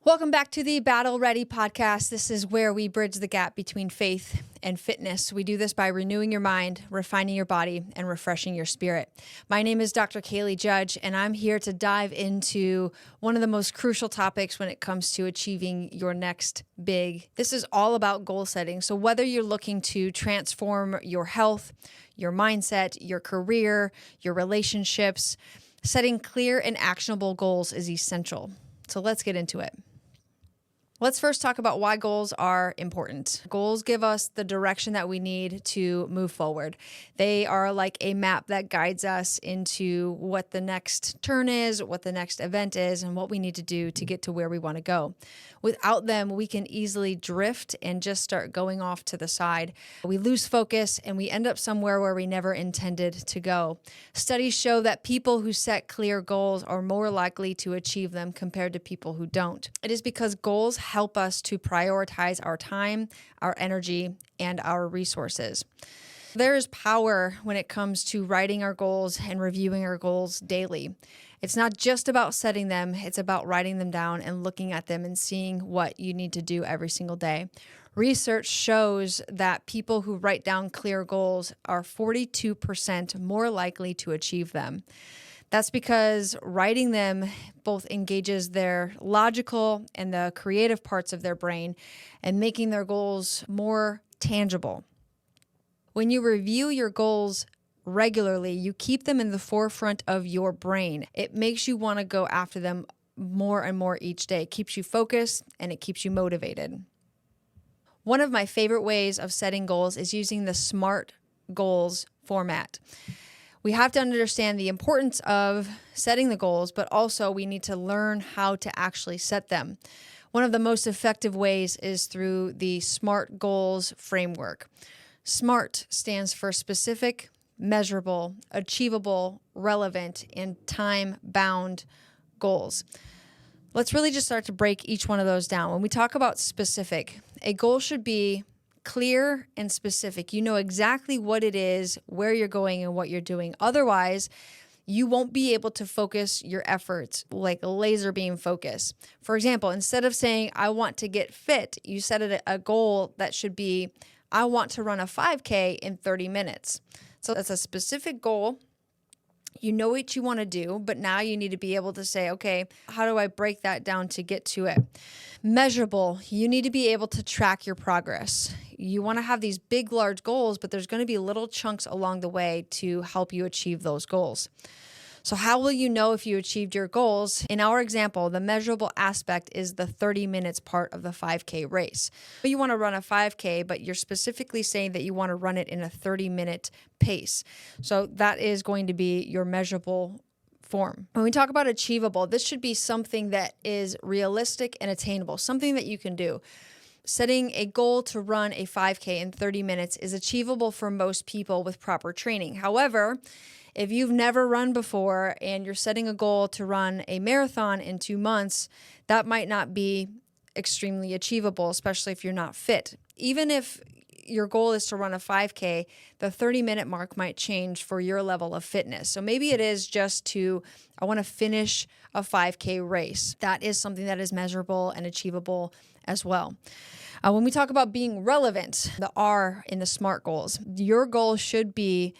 Welcome back to the Battle Ready podcast. This is where we bridge the gap between faith and fitness. We do this by renewing your mind, refining your body, and refreshing your spirit. My name is Dr. Kalie Judge, and I'm here to dive into one of the most crucial topics when it comes to achieving your next big. This is all about goal setting. So whether you're looking to transform your health, your mindset, your career, your relationships, setting clear and actionable goals is essential. So let's get into it. Let's first talk about why goals are important. Goals give us the direction that we need to move forward. They are like a map that guides us into what the next turn is, what the next event is, and what we need to do to get to where we want to go. Without them, we can easily drift and just start going off to the side. We lose focus and we end up somewhere where we never intended to go. Studies show that people who set clear goals are more likely to achieve them compared to people who don't. It is because goals help us to prioritize our time, our energy, and our resources. There is power when it comes to writing our goals and reviewing our goals daily. It's not just about setting them, it's about writing them down and looking at them and seeing what you need to do every single day. Research shows that people who write down clear goals are 42% more likely to achieve them. That's because writing them both engages their logical and the creative parts of their brain and making their goals more tangible. When you review your goals regularly, you keep them in the forefront of your brain. It makes you want to go after them more and more each day. It keeps you focused and it keeps you motivated. One of my favorite ways of setting goals is using the SMART goals format. We have to understand the importance of setting the goals, but also we need to learn how to actually set them. One of the most effective ways is through the SMART goals framework. SMART stands for specific, measurable, achievable, relevant, and time-bound goals. Let's really just start to break each one of those down. When we talk about specific, a goal should be clear and specific. You know exactly what it is, where you're going, and what you're doing. Otherwise, you won't be able to focus your efforts like a laser beam focus. For example, instead of saying, I want to get fit, you set it a goal that should be, I want to run a 5K in 30 minutes. So that's a specific goal. You know what you want to do, but now you need to be able to say, okay, how do I break that down to get to it? Measurable, you need to be able to track your progress. You want to have these big, large goals, but there's going to be little chunks along the way to help you achieve those goals. So how will you know if you achieved your goals? In our example, the measurable aspect is the 30 minutes part of the 5K race. You want to run a 5K, but you're specifically saying that you want to run it in a 30-minute pace. So that is going to be your measurable form. When we talk about achievable, this should be something that is realistic and attainable, something that you can do. Setting a goal to run a 5K in 30 minutes is achievable for most people with proper training. However, if you've never run before and you're setting a goal to run a marathon in 2 months, that might not be extremely achievable, especially if you're not fit. Even if your goal is to run a 5K, the 30-minute mark might change for your level of fitness. So maybe it is just I want to finish a 5K race. That is something that is measurable and achievable as well. When we talk about being relevant, the R in the SMART goals, your goal should be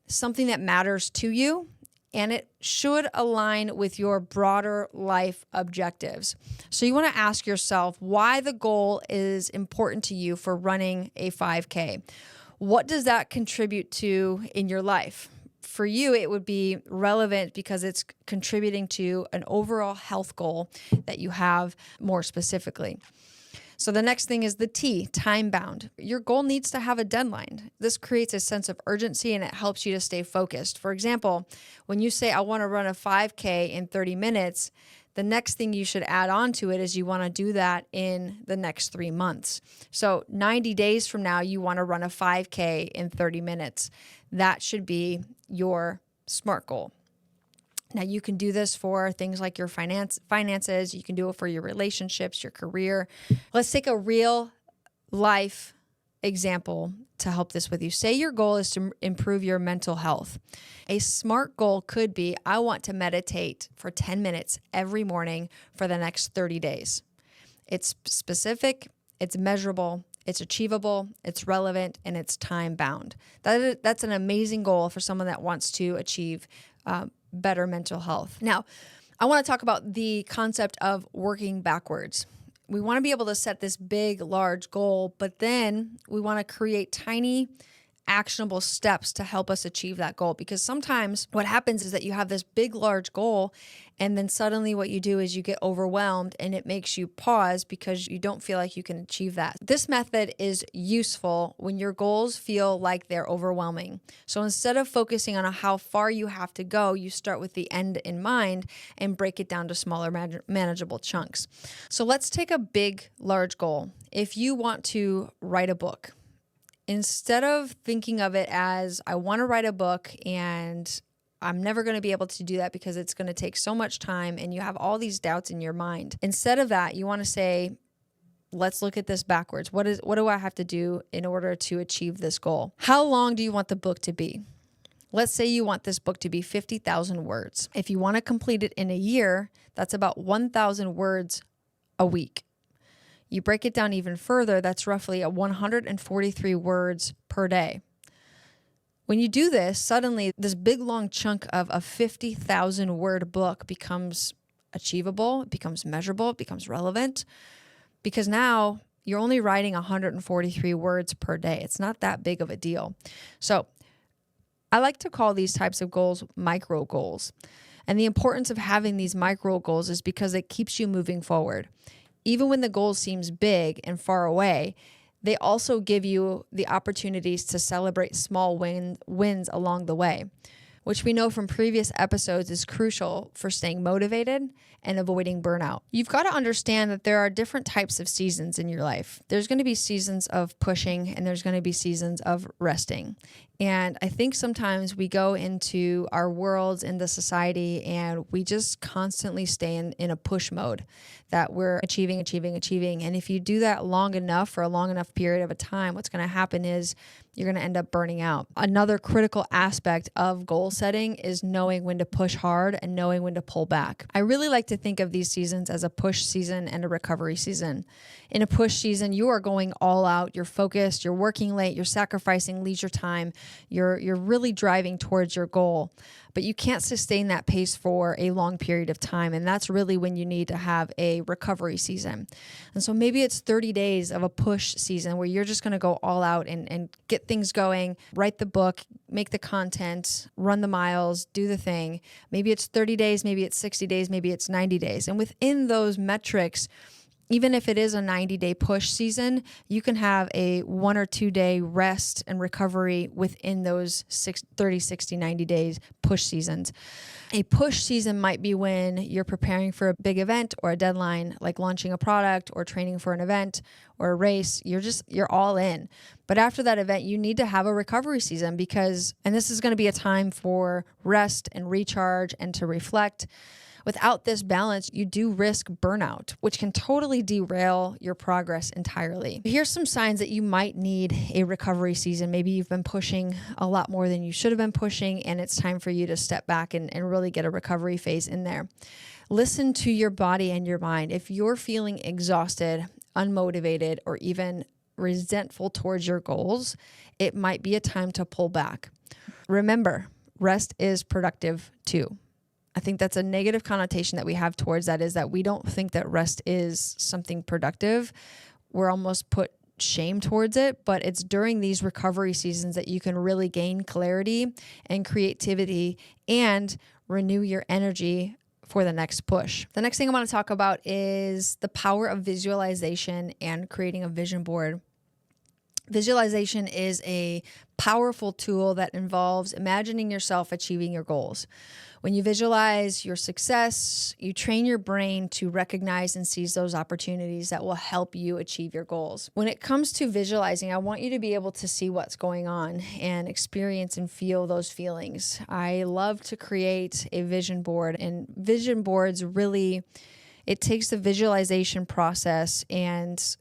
something that matters to you, and it should align with your broader life objectives. So you want to ask yourself why the goal is important to you for running a 5K. What does that contribute to in your life? For you, it would be relevant because it's contributing to an overall health goal that you have more specifically. So the next thing is the T, time bound. Your goal needs to have a deadline. This creates a sense of urgency and it helps you to stay focused. For example, when you say, I want to run a 5K in 30 minutes, the next thing you should add on to it is you want to do that in the next 3 months. So 90 days from now, you want to run a 5K in 30 minutes. That should be your SMART goal. Now, you can do this for things like your finances. You can do it for your relationships, your career. Let's take a real life example to help this with you. Say your goal is to improve your mental health. A SMART goal could be, I want to meditate for 10 minutes every morning for the next 30 days. It's specific, it's measurable, it's achievable, it's relevant, and it's time bound. That's an amazing goal for someone that wants to achieve better mental health. Now, I want to talk about the concept of working backwards. We want to be able to set this big, large goal, but then we want to create tiny, actionable steps to help us achieve that goal. Because sometimes what happens is that you have this big, large goal, and then suddenly what you do is you get overwhelmed and it makes you pause because you don't feel like you can achieve that. This method is useful when your goals feel like they're overwhelming. So instead of focusing on how far you have to go, you start with the end in mind and break it down to smaller, manageable chunks. So let's take a big, large goal. If you want to write a book, instead of thinking of it as, I want to write a book and I'm never going to be able to do that because it's going to take so much time and you have all these doubts in your mind. Instead of that, you want to say, let's look at this backwards. What do I have to do in order to achieve this goal? How long do you want the book to be? Let's say you want this book to be 50,000 words. If you want to complete it in a year, that's about 1,000 words a week. You break it down even further, that's roughly 143 words per day. When you do this, suddenly this big long chunk of a 50,000 word book becomes achievable, it becomes measurable, it becomes relevant, because now you're only writing 143 words per day. It's not that big of a deal. So I like to call these types of goals micro goals. And the importance of having these micro goals is because it keeps you moving forward. Even when the goal seems big and far away, they also give you the opportunities to celebrate small wins along the way, which we know from previous episodes is crucial for staying motivated and avoiding burnout. You've got to understand that there are different types of seasons in your life. There's going to be seasons of pushing and there's going to be seasons of resting. And I think sometimes we go into our worlds, into society, and we just constantly stay in a push mode that we're achieving. And if you do that long enough for a long enough period of a time, what's going to happen is you're going to end up burning out. Another critical aspect of goal setting is knowing when to push hard and knowing when to pull back. I really like to think of these seasons as a push season and a recovery season. In a push season, you are going all out, you're focused, you're working late, you're sacrificing leisure time, you're really driving towards your goal. But you can't sustain that pace for a long period of time. And that's really when you need to have a recovery season. And so maybe it's 30 days of a push season where you're just going to go all out and get things going, write the book, make the content, run the miles, do the thing. Maybe it's 30 days, maybe it's 60 days, maybe it's 90 days. And within those metrics, even if it is a 90-day push season, you can have a 1 or 2 day rest and recovery within those 30, 60, 90 days push seasons. A push season might be when you're preparing for a big event or a deadline, like launching a product or training for an event or a race. You're all in. But after that event, you need to have a recovery season and this is going to be a time for rest and recharge and to reflect. Without this balance, you do risk burnout, which can totally derail your progress entirely. Here's some signs that you might need a recovery season. Maybe you've been pushing a lot more than you should have been pushing, and it's time for you to step back and really get a recovery phase in there. Listen to your body and your mind. If you're feeling exhausted, unmotivated, or even resentful towards your goals, it might be a time to pull back. Remember, rest is productive too. I think that's a negative connotation that we have towards that, is that we don't think that rest is something productive. We're almost put shame towards it, but it's during these recovery seasons that you can really gain clarity and creativity and renew your energy for the next push. The next thing I want to talk about is the power of visualization and creating a vision board. Visualization is a powerful tool that involves imagining yourself achieving your goals. When you visualize your success, you train your brain to recognize and seize those opportunities that will help you achieve your goals. When it comes to visualizing, I want you to be able to see what's going on and experience and feel those feelings. I love to create a vision board, and vision boards really, it takes the visualization process and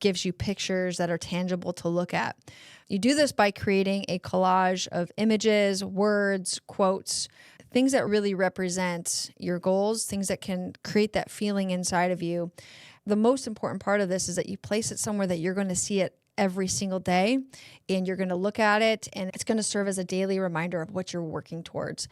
gives you pictures that are tangible to look at. You do this by creating a collage of images, words, quotes, things that really represent your goals, things that can create that feeling inside of you. The most important part of this is that you place it somewhere that you're going to see it every single day, and you're going to look at it, and it's going to serve as a daily reminder of what you're working towards.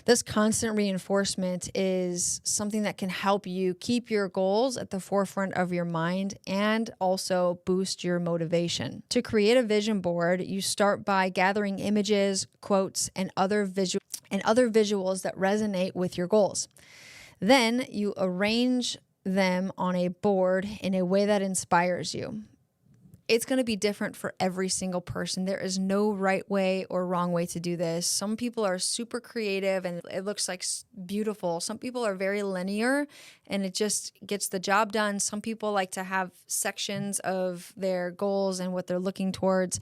This constant reinforcement is something that can help you keep your goals at the forefront of your mind and also boost your motivation. To create a vision board, you start by gathering images, quotes, and other visuals that resonate with your goals. Then you arrange them on a board in a way that inspires you. It's going to be different for every single person. There is no right way or wrong way to do this. Some people are super creative and it looks like beautiful. Some people are very linear and it just gets the job done. Some people like to have sections of their goals and what they're looking towards.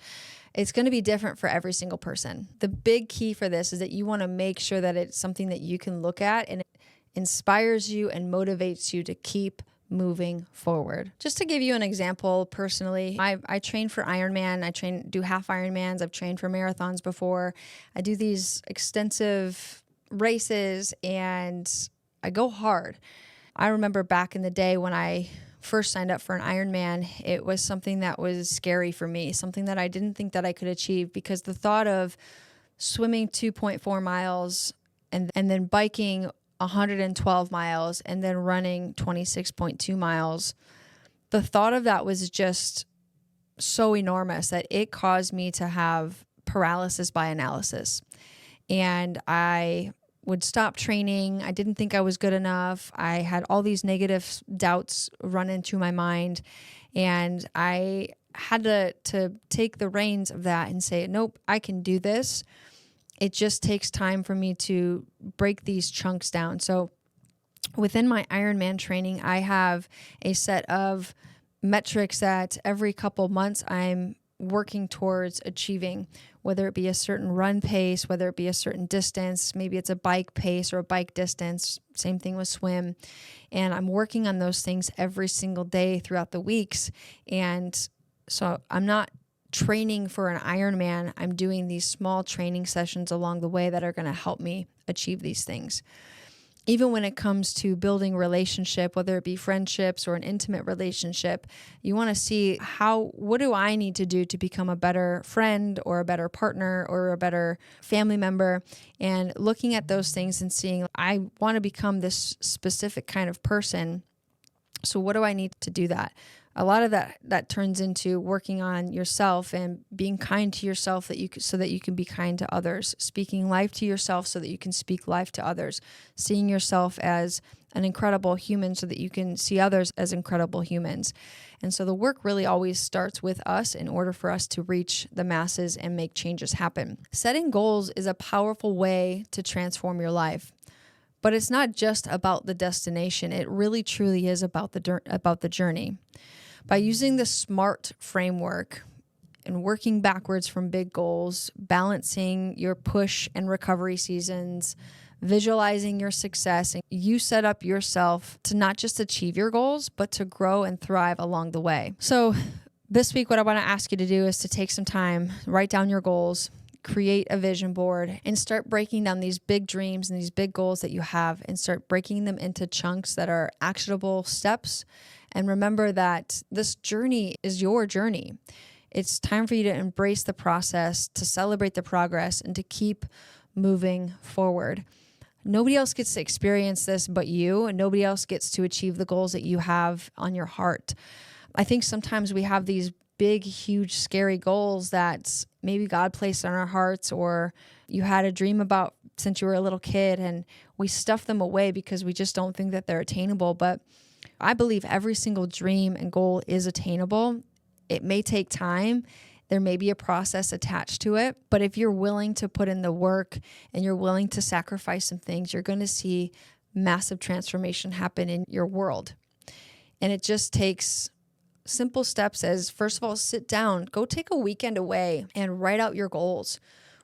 It's going to be different for every single person. The big key for this is that you want to make sure that it's something that you can look at and it inspires you and motivates you to keep moving forward. Just to give you an example, personally, I train for Ironman. I do half Ironmans. I've trained for marathons before. I do these extensive races and I go hard. I remember back in the day when I first signed up for an Ironman, it was something that was scary for me, something that I didn't think that I could achieve, because the thought of swimming 2.4 miles and then biking 112 miles and then running 26.2 miles. The thought of that was just so enormous that it caused me to have paralysis by analysis. And I would stop training. I didn't think I was good enough. I had all these negative doubts run into my mind. And I had to take the reins of that and say, nope, I can do this. It just takes time for me to break these chunks down. So within my Ironman training, I have a set of metrics that every couple months I'm working towards achieving, whether it be a certain run pace, whether it be a certain distance, maybe it's a bike pace or a bike distance, same thing with swim. And I'm working on those things every single day throughout the weeks. And so I'm not training for an Ironman. I'm doing these small training sessions along the way that are going to help me achieve these things. Even when it comes to building relationship, whether it be friendships or an intimate relationship, you want to see what do I need to do to become a better friend or a better partner or a better family member, and looking at those things and seeing, I want to become this specific kind of person. So what do I need to do that? A lot of that turns into working on yourself and being kind to yourself so that you can be kind to others, speaking life to yourself so that you can speak life to others, seeing yourself as an incredible human so that you can see others as incredible humans. And so the work really always starts with us in order for us to reach the masses and make changes happen. Setting goals is a powerful way to transform your life. But it's not just about the destination. It really truly is about the journey. By using the SMART framework and working backwards from big goals, balancing your push and recovery seasons, visualizing your success, and you set up yourself to not just achieve your goals, but to grow and thrive along the way. So this week, what I want to ask you to do is to take some time, write down your goals, create a vision board, and start breaking down these big dreams and these big goals that you have, and start breaking them into chunks that are actionable steps. And remember that this journey is your journey. It's time for you to embrace the process, to celebrate the progress, and to keep moving forward. Nobody else gets to experience this but you, and nobody else gets to achieve the goals that you have on your heart. I think sometimes we have these big, huge, scary goals that maybe God placed on our hearts, or you had a dream about since you were a little kid, and we stuff them away because we just don't think that they're attainable. But I believe every single dream and goal is attainable. It may take time. There may be a process attached to it, but if you're willing to put in the work and you're willing to sacrifice some things, you're going to see massive transformation happen in your world. And it just takes simple steps as, first of all, sit down, go take a weekend away and write out your goals.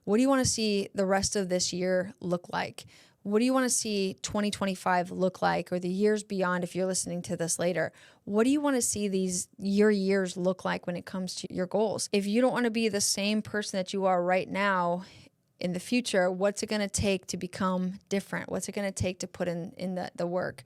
What do you want to see the rest of this year look like? What do you want to see 2025 look like, or the years beyond if you're listening to this later? What do you want to see your years look like when it comes to your goals? If you don't want to be the same person that you are right now in the future, what's it going to take to become different? What's it going to take to put in the work?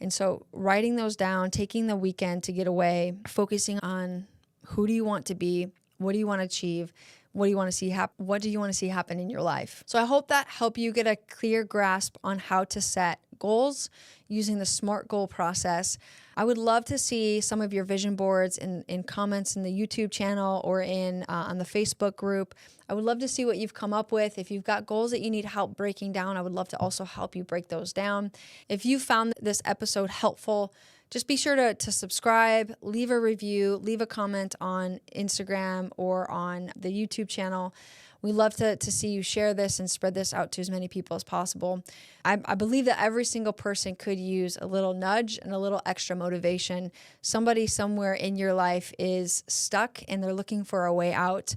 And so writing those down, taking the weekend to get away, focusing on who do you want to be? What do you want to achieve? What do you want to see happen? What do you want to see happen in your life? So I hope that helped you get a clear grasp on how to set goals using the SMART goal process. I would love to see some of your vision boards in comments in the YouTube channel or on the Facebook group. I would love to see what you've come up with. If you've got goals that you need help breaking down, I would love to also help you break those down. If you found this episode helpful, just be sure to subscribe, leave a review, leave a comment on Instagram or on the YouTube channel. We love to see you share this and spread this out to as many people as possible. I believe that every single person could use a little nudge and a little extra motivation. Somebody somewhere in your life is stuck and they're looking for a way out.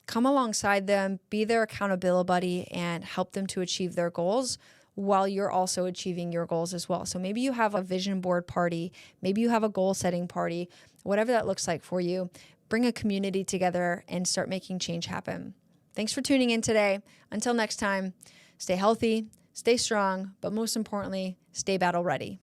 Come alongside them, be their accountability buddy, and help them to achieve their goals while you're also achieving your goals as well. So maybe you have a vision board party, maybe you have a goal setting party, whatever that looks like for you. Bring a community together and start making change happen. Thanks for tuning in today. Until next time, stay healthy, stay strong, but most importantly, stay battle ready.